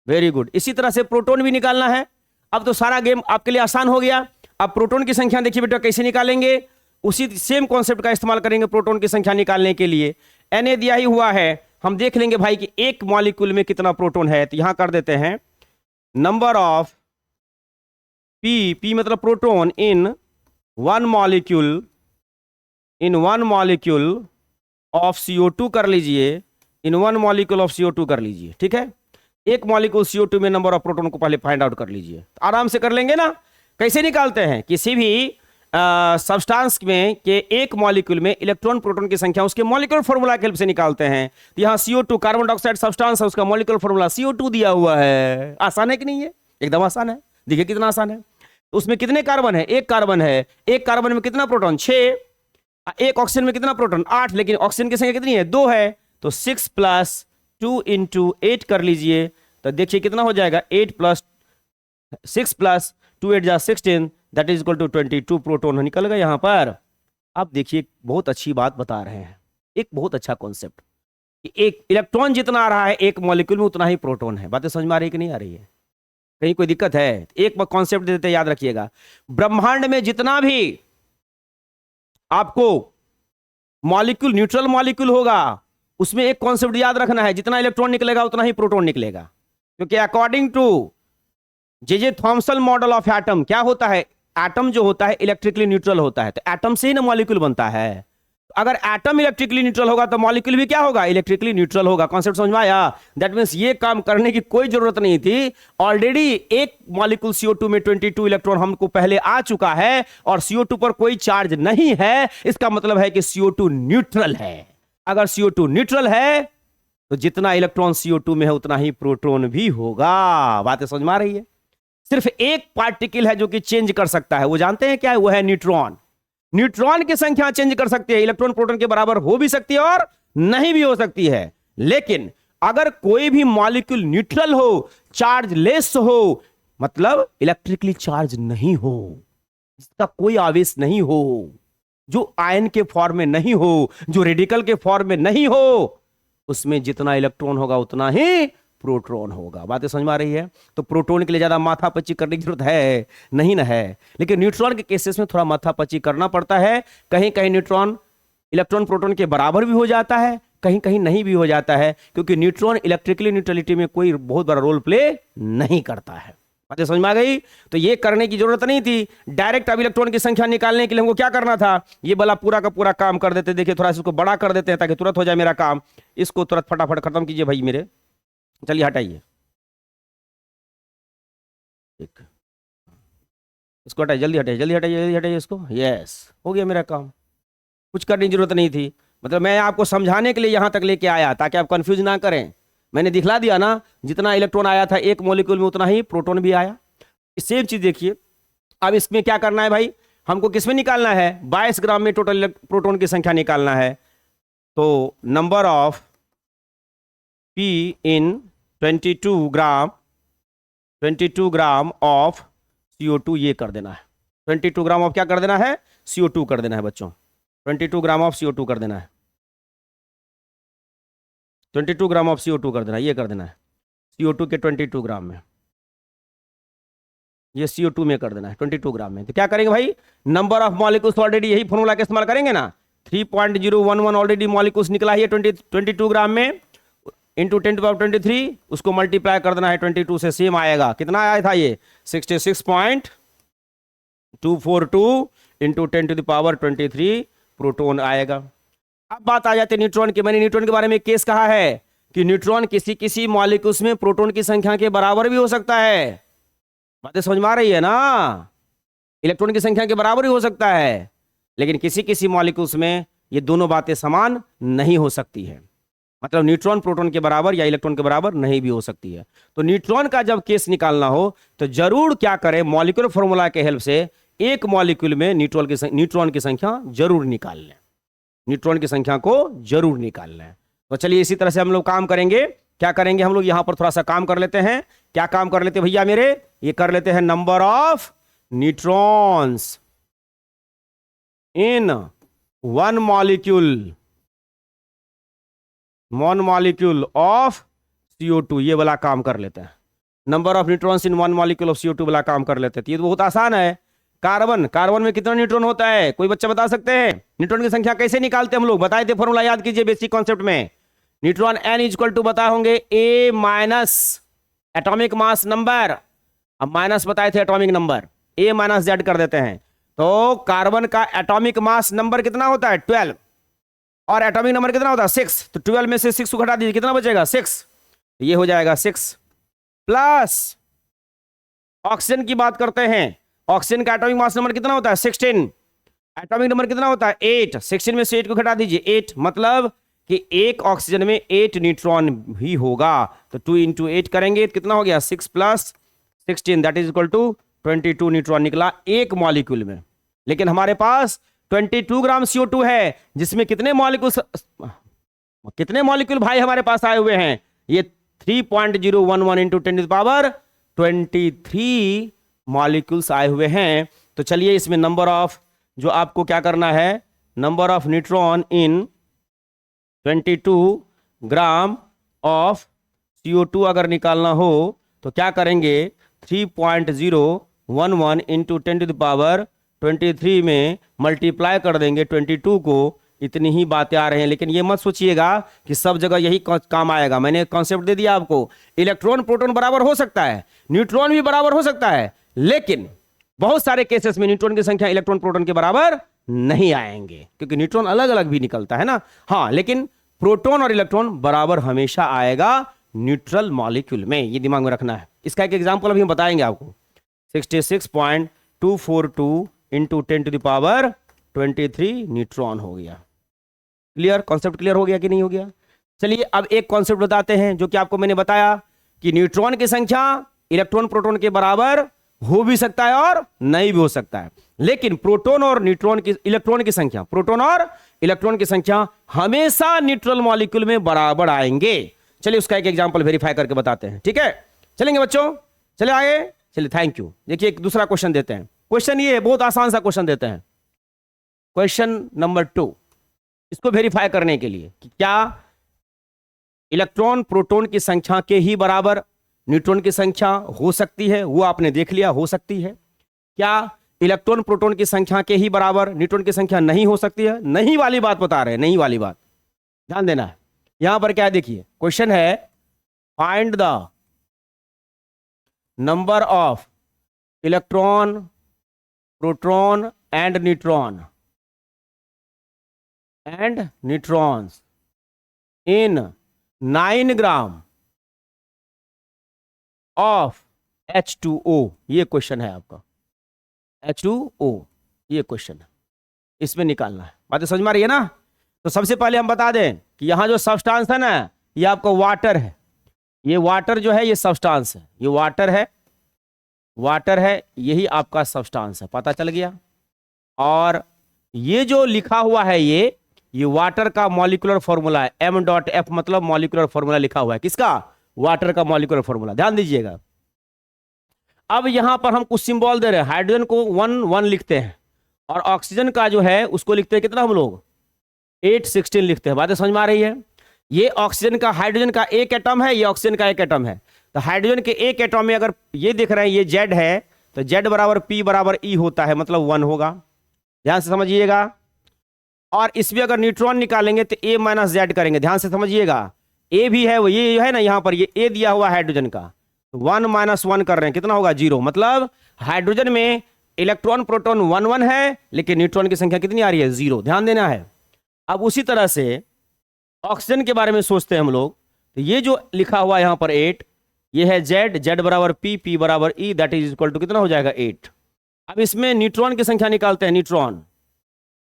Very good. इसी तरह से प्रोटॉन भी निकालना है। अब तो सारा गेम आपके लिए आसान हो गया। अब प्रोटॉन की संख्या देखिए बेटा कैसे निकालेंगे, उसी सेम कॉन्सेप्ट का इस्तेमाल करेंगे प्रोटॉन की संख्या निकालने के लिए। Na दिया ही हुआ है, हम देख लेंगे भाई कि एक मॉलिक्यूल में कितना प्रोटॉन है। तो यहां कर देते हैं नंबर ऑफ P मतलब proton in one molecule of CO2 कर लीजिए, इन वन मॉलिक्यूल ऑफ CO2 कर लीजिए। ठीक है, एक मॉलिक्यूल CO2 में नंबर ऑफ प्रोटॉन को पहले फाइंड आउट कर लीजिए। तो आराम से कर लेंगे ना। कैसे निकालते हैं? किसी भी सब्सटेंस में के एक मॉलिक्यूल में इलेक्ट्रॉन प्रोटॉन की संख्या उसके मॉलिक्यूलर फार्मूला की हेल्प से निकालते हैं। तो यहां CO2 कार्बन डाइऑक्साइड सब्सटेंस है, उसका मॉलिक्यूलर फार्मूला CO2 दिया हुआ है। आसान है कि नहीं है? एकदम आसान है। देखिए कितना आसान है। तो उसमें कितने कार्बन है? एक कार्बन है। एक कार्बन में कितना प्रोटॉन? 6। एक ऑक्सीजन में कितना प्रोटॉन? 8। लेकिन ऑक्सीजन की संख्या कितनी है? 2 है। तो 6 + 2 × 8 कर लीजिए। तो देखिए कितना हो जाएगा? 8 + 6 + 2 8 = 16, that is equal to 22 proton निकल गए यहां पर। आप देखिए बहुत अच्छी बात बता रहे हैं, एक बहुत अच्छा कॉन्सेप्ट कि एक इलेक्ट्रॉन जितना आ रहा है एक मॉलिक्यूल में उतना ही प्रोटॉन है। बातें समझ में आ रही है कि नहीं आ रही है? कहीं कोई दिक्कत है? एक कॉन्सेप्ट देते याद रखिएगा, ब्रह्मांड में जितना भी आपको मॉलिक्यूल न्यूट्रल मॉलिक्यूल होगा उसमें एक कॉन्सेप्ट याद रखना है, जितना इलेक्ट्रॉन निकलेगा उतना ही प्रोटॉन निकलेगा। क्योंकि according to J Thomson model of atom क्या होता है? एटम जो होता है इलेक्ट्रिकली न्यूट्रल होता है। तो एटम से ही ना मॉलिक्यूल बनता है। अगर एटम इलेक्ट्रिकली न्यूट्रल होगा तो मॉलिक्यूल भी क्या होगा? इलेक्ट्रिकली न्यूट्रल होगा। कॉन्सेप्ट समझ में आया? दैट मींस ये काम करने की कोई जरूरत नहीं थी। ऑलरेडी एक मॉलिक्यूल CO2 में 22 इलेक्ट्रॉन हमको पहले आ चुका है और CO2 पर कोई चार्ज नहीं है। इसका मतलब है कि CO2 न्यूट्रल है। अगर CO2 न्यूट्रल है तो जितना इलेक्ट्रॉन CO2 में है उतना ही प्रोटॉन भी होगा। बातें समझ में आ रही है? सिर्फ एक पार्टिकल है जो कि चेंज कर सकता है, वो जानते हैं क्या है? वो है न्यूट्रॉन। न्यूट्रॉन की संख्या चेंज कर सकती है, इलेक्ट्रॉन प्रोटॉन के बराबर हो भी सकती है और नहीं भी हो सकती है। लेकिन अगर कोई भी मॉलिक्यूल न्यूट्रल हो, चार्ज लेस हो, मतलब इलेक्ट्रिकली चार्ज नहीं हो, इसका कोई आवेश नहीं हो, जो आयन के फॉर्म में नहीं हो, जो रेडिकल के फॉर्म में नहीं हो, उसमें जितना इलेक्ट्रॉन होगा उतना ही प्रोटॉन होगा। बातें समझ में आ रही है? तो प्रोटॉन के लिए ज्यादा माथापच्ची करने की जरूरत है नहीं ना है। लेकिन न्यूट्रॉन के केसेस में थोड़ा माथापच्ची करना पड़ता है। कहीं कहीं न्यूट्रॉन इलेक्ट्रॉन प्रोटॉन के बराबर भी हो जाता है, कहीं कहीं नहीं भी हो जाता है, क्योंकि न्यूट्रॉन इलेक्ट्रिकली न्यूट्रलिटी में कोई बहुत बड़ा रोल प्ले नहीं करता है। बातें समझ में आ गई? तो ये करने की जरूरत नहीं थी। डायरेक्ट अब इलेक्ट्रॉन की संख्या निकालने के लिए हमको क्या करना था? ये वाला पूरा का पूरा काम कर देते। देखिए थोड़ा सा इसको बड़ा कर देते हैं ताकि तुरंत हो जाए मेरा काम। इसको तुरंत फटाफट खत्म कीजिए भाई मेरे। चलिए हटाइए, इसको हटाइए, जल्दी हटाइए, जल्दी हटाइए, जल्दी हटाइए इसको। यस, हो गया मेरा काम। कुछ करने की जरूरत नहीं थी। मतलब मैं आपको समझाने के लिए यहां तक लेके आया ताकि आप कंफ्यूज ना करें। मैंने दिखला दिया ना, जितना इलेक्ट्रॉन आया था एक मॉलिक्यूल में उतना ही प्रोटॉन भी आया। सेम चीज देखिए। अब इसमें क्या करना है भाई? हमको किसमें निकालना है? 22 ग्राम में टोटल प्रोटॉन की संख्या निकालना है। तो number of P in 22 gram of CO2 ये कर देना है। 22 ग्राम ऑफ क्या कर देना है? CO2 कर देना है बच्चों। 22 ग्राम ऑफ CO2 कर देना है। 22 ग्राम ऑफ CO2 कर देना, ये कर देना है CO2 के 22 ग्राम में, ये CO2 में कर देना है 22 ग्राम में। तो क्या करेंगे भाई, नंबर ऑफ मॉलिक्यूल्स ऑलरेडी यही फॉर्मूला का इस्तेमाल करेंगे ना, 3.011 ऑलरेडी मॉलिक्यूल्स निकला है 22 ग्राम में, इंटू 10⁻23, उसको मल्टीप्लाई कर देना है 22 से, सेम आएगा। कितना आया था ये 66.242 इंटू 10⁻23 प्रोटॉन आएगा। अब बात आ जाती है न्यूट्रॉन की। मैंने न्यूट्रॉन के बारे में एक केस कहा है कि न्यूट्रॉन किसी किसी मॉलिक्यूल्स में प्रोटॉन की संख्या के बराबर भी हो सकता है। बातें समझ में आ रही है ना, इलेक्ट्रॉन की संख्या के बराबर ही हो सकता है, लेकिन किसी किसी मॉलिक्यूल्स में ये दोनों बातें समान नहीं हो सकती है, मतलब न्यूट्रॉन प्रोटॉन के बराबर या इलेक्ट्रॉन के बराबर नहीं भी हो सकती है। तो न्यूट्रॉन का जब केस निकालना हो तो जरूर क्या करें, मॉलिक्यूलर फॉर्मूला के हेल्प से एक मॉलिक्यूल में न्यूट्रॉन की संख्या जरूर निकाल लें, न्यूट्रॉन की संख्या को जरूर निकाल लें। तो चलिए इसी तरह से हम लोग काम करेंगे। क्या करेंगे हम लोग, यहां पर थोड़ा सा काम कर लेते हैं। क्या काम कर लेते हैं भैया मेरे, ये कर लेते हैं number of neutrons in one molecule of CO2, ये वाला काम कर लेते हैं। Number of neutrons in one molecule of CO2 वाला काम कर लेते हैं। ये तो बहुत आसान है। कार्बन में कितना न्यूट्रॉन होता है, कोई बच्चा बता सकते हैं? न्यूट्रॉन की संख्या कैसे निकालते हैं हम लोग, बताए थे फॉर्मूला, याद कीजिए बेसिक कॉन्सेप्ट में। न्यूट्रॉन N इक्वल टू बताए होंगे A minus atomic mass number, अब माइनस बताए थे atomic number, A minus Z कर देते हैं। तो कार्बन का एटॉमिक मास नंबर कितना होता है 12, और एटॉमिक नंबर कितना होता है 6, तो 12 में से 6 को घटा दीजिए, कितना बचेगा 6, ये हो जाएगा 6 प्लस ऑक्सीजन की बात करते हैं। ऑक्सीजन का एटॉमिक मास नंबर कितना होता है 16, एटॉमिक नंबर कितना होता है 8, 16 में से 8 को घटा दीजिए 8, मतलब कि एक ऑक्सीजन में 8 न्यूट्रॉन भी होगा। तो 2 इंटू 8 करेंगे तो कितना हो गया 6 plus 16 that is equal to 22 neutron निकला एक मॉलिक्यूल में। लेकिन हमारे पास 22 ग्राम CO2 है, जिसमें कितने मॉलिक्यूल भाई हमारे पास आए हुए हैं, ये 3.011 इंटू 10⁻23 मॉलिक्यूल्स आए हुए हैं। तो चलिए इसमें नंबर ऑफ, जो आपको क्या करना है, number of neutron in 22 gram of CO2 अगर निकालना हो तो क्या करेंगे, 3.011 इंटू 10⁻23 में मल्टीप्लाई कर देंगे 22 को। इतनी ही बातें आ रहे हैं, लेकिन ये मत सोचिएगा कि सब जगह यही काम आएगा। मैंने कॉन्सेप्ट दे दिया आपको, इलेक्ट्रॉन प्रोटॉन बराबर हो सकता है, न्यूट्रॉन भी बराबर हो सकता है, लेकिन बहुत सारे केसेस में न्यूट्रॉन की संख्या इलेक्ट्रॉन प्रोटॉन के बराबर नहीं आएंगे, क्योंकि न्यूट्रॉन अलग अलग भी निकलता है ना। हाँ, लेकिन प्रोटॉन और इलेक्ट्रॉन बराबर हमेशा आएगा न्यूट्रल मॉलिक्यूल में, ये दिमाग में रखना है। इसका एक एग्जांपल अभी हम बताएंगे आपको, 66.242 इंटू 10⁻23 न्यूट्रॉन हो गया। क्लियर, कॉन्सेप्ट क्लियर हो गया कि नहीं हो गया? चलिए अब एक कॉन्सेप्ट बताते हैं, जो कि आपको मैंने बताया कि न्यूट्रॉन की संख्या इलेक्ट्रॉन प्रोटॉन के बराबर हो भी सकता है और नहीं भी हो सकता है, लेकिन प्रोटॉन और इलेक्ट्रॉन की संख्या, प्रोटॉन और इलेक्ट्रॉन की संख्या हमेशा न्यूट्रल मॉलिक्यूल में बराबर आएंगे। चलिए उसका एक एग्जांपल वेरीफाई करके बताते हैं, ठीक है? चलेंगे बच्चों, चले आए, चलिए थैंक यू। देखिए एक दूसरा क्वेश्चन देते हैं। क्वेश्चन ये बहुत आसान सा क्वेश्चन देते हैं, क्वेश्चन नंबर 2, इसको वेरीफाई करने के लिए कि क्या इलेक्ट्रॉन प्रोटॉन की संख्या के ही बराबर न्यूट्रॉन की संख्या हो सकती है, वो आपने देख लिया हो सकती है। क्या इलेक्ट्रॉन प्रोटॉन की संख्या के ही बराबर न्यूट्रॉन की संख्या नहीं हो सकती है? नहीं वाली बात बता रहे हैं, नहीं वाली बात, ध्यान देना है। यहां पर क्या देखिए, क्वेश्चन है find the number of electron, proton and neutrons in 9 gram of H2O। ये क्वेश्चन है आपका, H2O ये क्वेश्चन है, इसमें निकालना है। बातें समझ में आ रही है ना? तो सबसे पहले हम बता दें कि यहां जो सब्सटेंस है ना, ये आपका वाटर है। ये वाटर जो है ये सब्सटेंस है, ये वाटर है, यही आपका सब्सटेंस है, पता चल गया। और ये जो लिखा हुआ है ये वाटर का मॉलिक्यूलर फॉर्मूला है, m.f मतलब मॉलिक्यूलर फॉर्मूला लिखा हुआ है, किसका? वाटर का मॉलिक्यूलर फॉर्मूला, ध्यान दीजिएगा। अब यहां पर हम कुछ सिंबल दे रहे हैं, हाइड्रोजन को 1 लिखते हैं, और ऑक्सीजन का जो है उसको लिखते हैं कितना हम लोग 8 16 लिखते हैं। बातें समझ में आ रही है? ये ऑक्सीजन का, हाइड्रोजन का एक एटम है, ये ऑक्सीजन का एक एटम है। तो हाइड्रोजन के एक एटम में अगर ये देख रहे हैं ये जेड है, तो जेड बराबर पी बराबर ई होता है, मतलब 1 होगा। ध्यान से समझिएगा। और इसमें अगर न्यूट्रॉन निकालेंगे तो ए माइनस जेड करेंगे, ध्यान से समझिएगा। ए भी है वो, ये है ना यहाँ पर ये ए दिया हुआ हाइड्रोजन का, 1 माइनस 1 कर रहे हैं, कितना होगा 0। मतलब हाइड्रोजन में इलेक्ट्रॉन प्रोटॉन 1 1 है, लेकिन न्यूट्रॉन की संख्या कितनी आ रही है 0, ध्यान देना है। अब उसी तरह से ऑक्सीजन के बारे में सोचते हैं हम लोग, तो ये जो लिखा हुआ है यहाँ पर 8, ये है जेड, जेड बराबर पी, पी बराबर ई, दैट इज इक्वल टू कितना हो जाएगा 8। अब इसमें न्यूट्रॉन की संख्या निकालते हैं, न्यूट्रॉन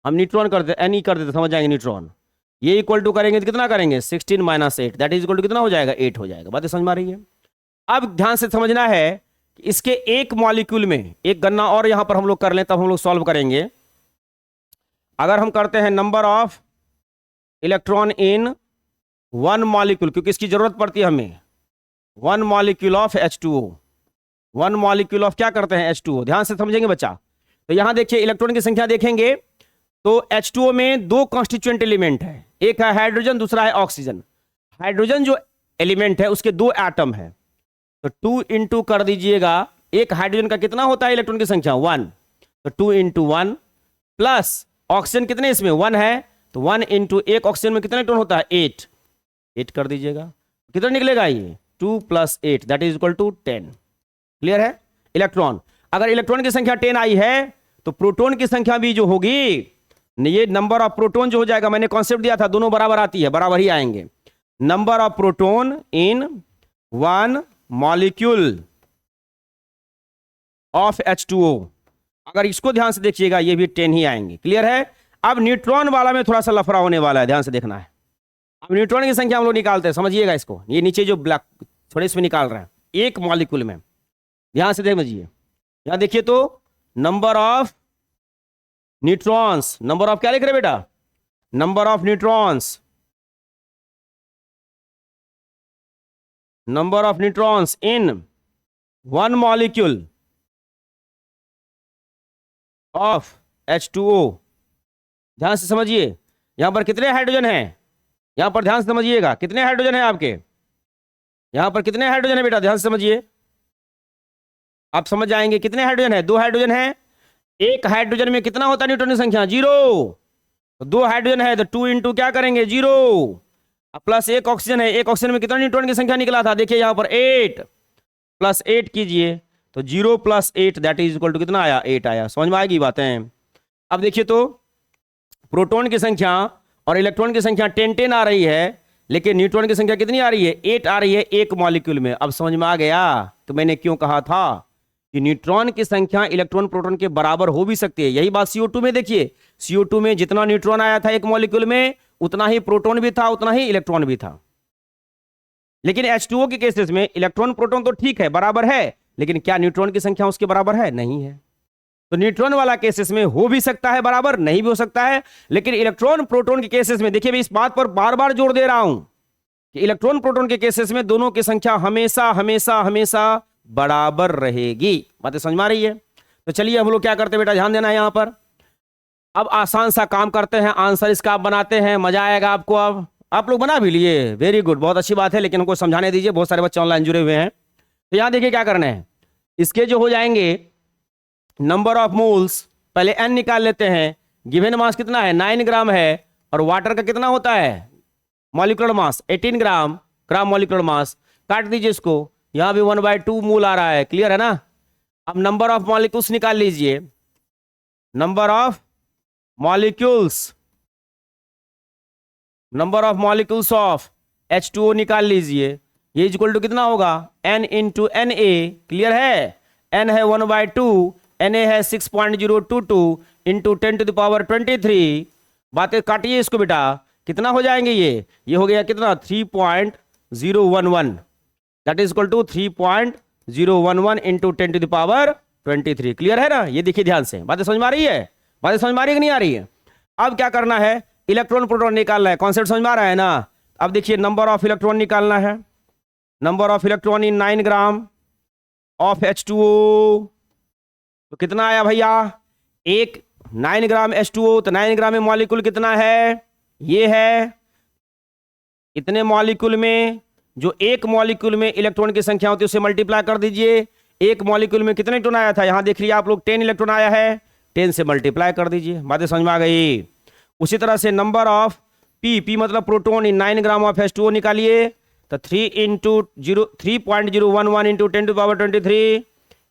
हम न्यूट्रॉन करते एन ई कर देते, समझ जाएंगे न्यूट्रॉन। ये इक्वल टू करेंगे तो कितना करेंगे 16 minus 8, that is equal to कितना हो जाएगा 8 हो जाएगा। बातें समझ में आ रही है। अब ध्यान से समझना है कि इसके एक मॉलिक्यूल में एक गणना और यहां पर हम लोग कर लें, तब हम लोग सॉल्व करेंगे। अगर हम करते हैं number of electron in 1 molecule, क्योंकि इसकी जरूरत पड़ती है हमें, 1 molecule of H2O, 1 molecule of क्या करते हैं H2O, ध्यान से समझेंगे बच्चा। तो यहां देखिए इलेक्ट्रॉन की संख्या देखेंगे तो H2O में 2 कॉन्स्टिट्यूएंट एलिमेंट है, एक है हाइड्रोजन, दूसरा है ऑक्सीजन। हाइड्रोजन जो एलिमेंट है उसके 2 एटम है, तो 2 इंटू कर दीजिएगा, एक हाइड्रोजन का कितना होता है इलेक्ट्रॉन की संख्या 1, तो 2 इंटू 1 प्लस ऑक्सीजन कितने इसमें 1 है, तो 1 इंटू एक ऑक्सीजन में कितना इलेक्ट्रॉन होता है 8, 8 कर दीजिएगा, कितना निकलेगा ये 2 plus 8 that is equal to 10। Clear है। इलेक्ट्रॉन, अगर इलेक्ट्रॉन की संख्या 10 आई है तो प्रोटॉन की संख्या भी जो होगी, ये नंबर ऑफ प्रोटॉन जो हो जाएगा, मैंने कॉन्सेप्ट दिया था दोनों बराबर आती है, बराबर ही आएंगे। Number of proton in 1 molecule of H2O, अगर इसको ध्यान से देखिएगा ये भी 10 ही आएंगे। क्लियर है। अब न्यूट्रॉन वाला में थोड़ा सा लफड़ा होने वाला है, ध्यान से देखना है। अब न्यूट्रॉन की संख्या हम लोग निकालते हैं, समझिएगा इसको, ये नीचे जो ब्लैक थोड़े इसमें निकाल रहे हैं एक मॉलिक्यूल में, ध्यान से समझिए। यहां देखिए तो number of neutrons, number of क्या लिख रहे बेटा, number of neutrons, number of neutrons in 1 molecule of H2O, ध्यान से समझिए। यहां पर कितने हाइड्रोजन हैं, यहां पर ध्यान से समझिएगा, कितने हाइड्रोजन हैं आपके, यहां पर कितने हाइड्रोजन है बेटा, ध्यान से समझिए, आप समझ जाएंगे कितने हाइड्रोजन है, 2 हाइड्रोजन है। एक हाइड्रोजन में कितना होता है न्यूट्रॉन की संख्या 0, तो 2 हाइड्रोजन है तो 2 इंटू क्या करेंगे 0, प्लस एक ऑक्सीजन है, एक ऑक्सीजन में कितना न्यूट्रॉन की संख्या निकला था, देखिए यहां पर 8 प्लस 8 कीजिए तो 0 plus 8 that is equal to कितना आया 8 आया। समझ में आएगी बातें। अब देखिए तो प्रोटॉन की संख्या और इलेक्ट्रॉन की संख्या 10 10 आ रही है, लेकिन न्यूट्रॉन की संख्या कितनी आ रही है 8 आ रही है एक मॉलिक्यूल में। अब समझ में आ गया तो मैंने क्यों कहा था कि न्यूट्रॉन की संख्या इलेक्ट्रॉन प्रोटॉन के बराबर हो भी सकती है। यही बात CO2 में देखिए, CO2 में जितना न्यूट्रॉन आया था एक मॉलिक्यूल में, उतना ही प्रोटॉन भी था, उतना ही इलेक्ट्रॉन भी था। लेकिन H2O के केसेस में इलेक्ट्रॉन प्रोटॉन तो ठीक है बराबर है, लेकिन क्या न्यूट्रॉन की संख्या उसके बराबर है, नहीं है। तो न्यूट्रॉन वाला केसेस में हो भी सकता है बराबर, नहीं भी हो सकता है। लेकिन इलेक्ट्रॉन प्रोटॉन के केसेस में देखिए, मैं इस बात पर बार बार जोर दे रहा हूं कि इलेक्ट्रॉन प्रोटॉन के केसेस में दोनों की संख्या हमेशा हमेशा हमेशा बराबर रहेगी। बातें समझ में आ रही है। तो चलिए हम लोग क्या करते हैं बेटा, ध्यान देना है यहां पर। अब आसान सा काम करते हैं, आंसर इसका आप बनाते हैं, मजा आएगा आपको। अब आप लोग बना भी लिए, वेरी गुड, बहुत अच्छी बात है, लेकिन हमको समझाने दीजिए, बहुत सारे बच्चे ऑनलाइन जुड़े हुए हैं। तो यहां देखिए क्या करना है, इसके जो हो जाएंगे नंबर ऑफ मोल्स, पहले n निकाल लेते हैं। गिवन मास कितना है 9 ग्राम है, और वाटर का कितना होता है molecular mass 18 gram molecular mass. काट दीजिए इसको, यहां भी 1/2 मोल आ रहा है। क्लियर है ना। अब नंबर ऑफ मॉलिक्यूल्स निकाल लीजिए, number of molecules, number of molecules of H2O निकाल लीजिए। ये इक्वल टू कितना होगा n इंटू Na। क्लियर है, n है 1/2, Na है 6.022 इंटू 10⁻23। बातें काटिए इसको बेटा, कितना हो जाएंगे ये हो गया कितना 3.011, that is equal to 3.011 into 10⁻23। Clear है ना। ये देखिए ध्यान से, बातें समझ में आ रही है, बातें समझ में आ रही है कि नहीं आ रही है। अब क्या करना है, इलेक्ट्रॉन प्रोटॉन निकालना है। कॉन्सेप्ट समझ में आ रहा है ना। अब देखिए नंबर ऑफ इलेक्ट्रॉन निकालना है, number of electron in 9 gram of H2O, तो कितना आया भैया एक 9 ग्राम H2O, तो 9 ग्राम में मॉलिक्यूल कितना है, ये है इतने मॉलिक्यूल में जो एक मॉलिक्यूल में इलेक्ट्रॉन की संख्या होती है उसे मल्टीप्लाई कर दीजिए। एक मॉलिक्यूल में कितने इलेक्ट्रॉन आया था, यहां देख लीजिए आप लोग 10 इलेक्ट्रॉन आया है, 10 से मल्टीप्लाई कर दीजिए। बातें समझ में आ गई। उसी तरह से नंबर ऑफ पी मतलब proton in 9 gram of H2O निकालिए, तो 3.011 इंटू 10⁻23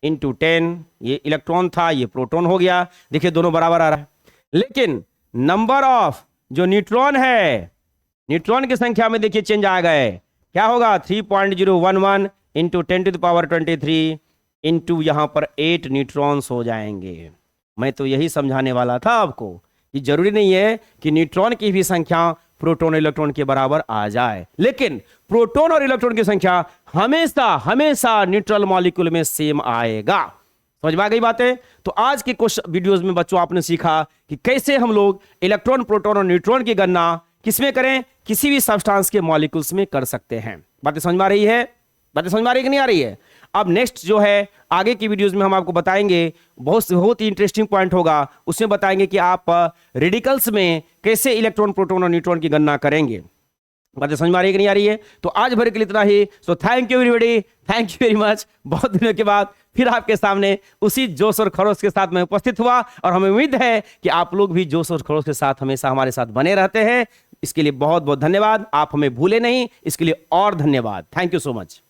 इंटू 10, ये इलेक्ट्रॉन था, ये प्रोटॉन हो गया। देखिए दोनों बराबर आ रहा है। लेकिन नंबर ऑफ जो न्यूट्रॉन है, न्यूट्रॉन की संख्या में देखिए चेंज आ गए। क्या होगा, 3.011 इंटू 10⁻23 इंटू यहां पर 8 न्यूट्रॉन्स हो जाएंगे। मैं तो यही समझाने वाला था आपको कि जरूरी नहीं है कि न्यूट्रॉन की भी संख्या प्रोटॉन और इलेक्ट्रॉन के बराबर आ जाए, लेकिन प्रोटॉन और इलेक्ट्रॉन की संख्या हमेशा हमेशा न्यूट्रल मॉलिक्यूल में सेम आएगा। समझ में आ गई बातें। तो आज के कुछ वीडियोस में बच्चों आपने सीखा कि कैसे हम लोग इलेक्ट्रॉन, प्रोटॉन और न्यूट्रॉन की गणना किसमें करें, किसी भी सब्सटेंस के मॉलिक्यूल्स में कर सकते हैं। बातें समझ में आ रही है, बातें समझ में आ रही है कि नहीं आ रही है। अब नेक्स्ट जो है आगे की वीडियोस में हम आपको बताएंगे, बहुत ही इंटरेस्टिंग पॉइंट होगा, उसमें बताएंगे कि आप रेडिकल्स में कैसे इलेक्ट्रॉन, प्रोटॉन और न्यूट्रॉन की गणना करेंगे। बातें समझ में आ रही है कि नहीं आ रही है। तो आज भर के लिए इतना ही। So thank you everybody, thank you very much. बहुत दिनों के बाद फिर आपके सामने उसी जोश और खरोश के साथ मैं उपस्थित हुआ, और हमें उम्मीद है कि आप लोग भी जोश और खरोश के साथ हमेशा हमारे साथ बने रहते हैं। इसके लिए बहुत बहुत धन्यवाद। आप हमें भूले नहीं, इसके लिए और धन्यवाद। Thank you so much.